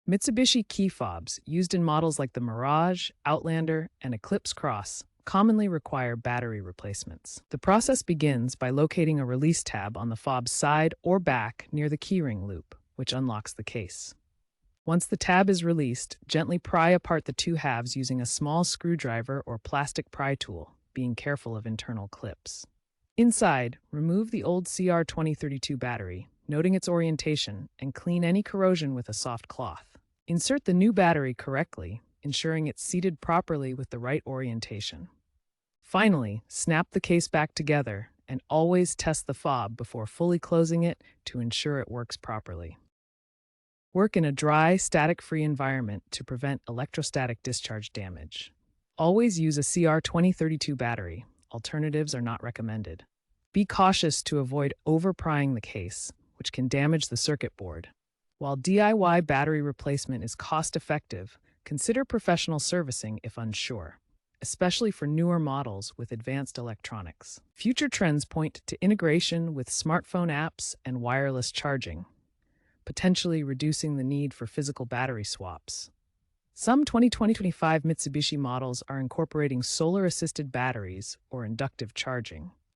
Mitsubishi key fobs, used in models like the Mirage, Outlander, and Eclipse Cross, commonly require battery replacements. The process begins by locating a release tab on the fob's side or back near the keyring loop, which unlocks the case. Once the tab is released, gently pry apart the two halves using a small screwdriver or plastic pry tool, being careful of internal clips. Inside, remove the old CR2032 battery, noting its orientation, and clean any corrosion with a soft cloth. Insert the new battery correctly, ensuring it's seated properly with the right orientation. Finally, snap the case back together and always test the fob before fully closing it to ensure it works properly. Work in a dry, static-free environment to prevent electrostatic discharge damage. Always use a CR2032 battery. Alternatives are not recommended. Be cautious to avoid over-prying the case, which can damage the circuit board. While DIY battery replacement is cost-effective, consider professional servicing if unsure, especially for newer models with advanced electronics. Future trends point to integration with smartphone apps and wireless charging, potentially reducing the need for physical battery swaps. Some 2020-25 Mitsubishi models are incorporating solar-assisted batteries or inductive charging,